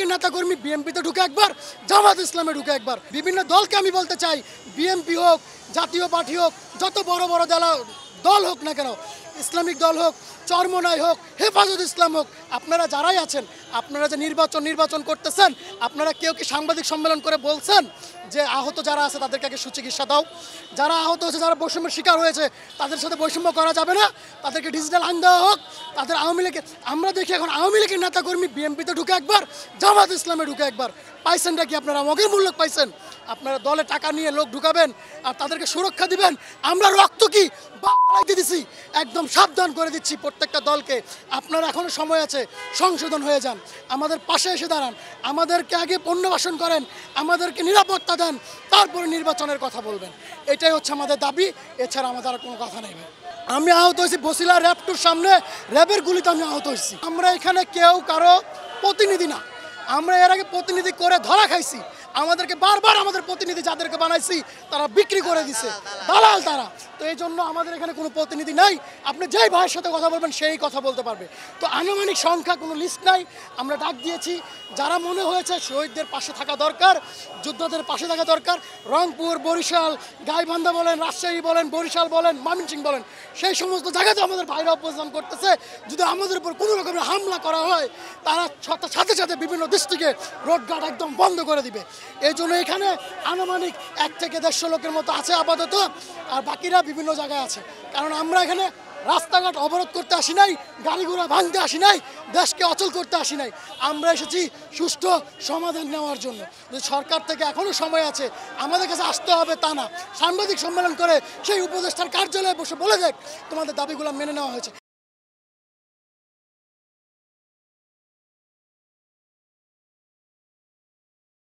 লীগের নেতাকর্মী বিএনপিতে ঢুকে একবার, জামাত ইসলামে ঢুকে একবার। বিভিন্ন দলকে আমি বলতে চাই, বিএনপি হোক, জাতীয় পার্টি হোক, যত বড় বড় দল হোক না কেন, ইসলামিক দল হোক, চরমনাই হোক, হেফাজত ইসলাম হোক, আপনারা যারাই আছেন, আপনারা যে নির্বাচন করতেছেন, আপনারা কেউ কি সাংবাদিক সম্মেলন করে বলছেন যে আহত যারা আছে তাদেরকে আগে সুচিকিৎসা দাও, যারা আহত হয়েছে, যারা বৈষম্যের শিকার হয়েছে তাদের সাথে বৈষম্য করা যাবে না, তাদেরকে ডিজিটাল আইন দেওয়া হোক, তাদের আওয়ামী লীগের, আমরা দেখি এখন আওয়ামী লীগের নেতাকর্মী বিএনপিতে ঢুকে একবার, জামাত ইসলামে ঢুকে একবার। পাইছেনটা কি আপনারা? মগের মূল্য পাইছেন। আপনারা দলে টাকা নিয়ে লোক ঢুকাবেন আর তাদেরকে সুরক্ষা দিবেন। আমরা রক্ত কি বাড়াইতে দিছি, একদম সাবধান করে দিচ্ছি প্রত্যেকটা দলকে। আপনারা এখনো সময় আছে, সংশোধন হয়ে যান, আমাদের পাশে এসে দাঁড়ান, আমাদেরকে আগে পুনর্বাসন করেন, আমাদেরকে নিরাপত্তা দেন, তারপরে নির্বাচনের কথা বলবেন। এটাই হচ্ছে আমাদের দাবি, এছাড়া আমাদের আর কোনো কথা নেই। আমি আহত হয়েছি বসিলা র্যাবটুর সামনে, র্যাবের গুলিতে আমি আহত হয়েছি। আমরা এখানে কেউ কারো প্রতিনিধি না, আমরা এর আগে প্রতিনিধি করে ধরা খাইছি। আমাদেরকে বারবার আমাদের প্রতিনিধি যাদেরকে বানাইছি তারা বিক্রি করে দিছে, দালাল তারা। তো এই জন্য আমাদের এখানে কোনো প্রতিনিধি নাই। আপনি যেই ভাইয়ের সাথে কথা বলবেন সেই কথা বলতে পারবে। তো আনুমানিক সংখ্যা কোনো লিস্ট নাই, আমরা ডাক দিয়েছি। যারা মনে হয়েছে শহীদদের পাশে থাকা দরকার, যোদ্ধাদের পাশে থাকা দরকার, রংপুর, বরিশাল, গাইবান্ধা বলেন, রাজশাহী বলেন, বরিশাল বলেন, ময়মনসিংহ বলেন, সেই সমস্ত জায়গাতে আমাদের ভাইরা অবস্থান করতেছে। যদি আমাদের উপর কোনো রকমের হামলা করা হয়, তারা সাথে সাথে বিভিন্ন ডিস্ট্রিক্টে রোডঘাট একদম বন্ধ করে দিবে। এই জন্য এখানে আনুমানিক 1 থেকে 150 লোকের মতো আছে আপাতত, আর বাকিরা বিভিন্ন জায়গায় আছে। কারণ আমরা এখানে রাস্তাঘাট অবরোধ করতে আসি নাই, গাড়ি ঘোড়া ভাঙতে আসি নাই, দেশকে অচল করতে আসি নাই। আমরা এসেছি সুষ্ঠু সমাধান নেওয়ার জন্য। যদি সরকার থেকে এখনও সময় আছে, আমাদের কাছে আসতে হবে তা না, সাংবাদিক সম্মেলন করে সেই উপদেষ্টার কার্যালয়ে বসে বলে দেখ তোমাদের দাবিগুলো মেনে নেওয়া হয়েছে।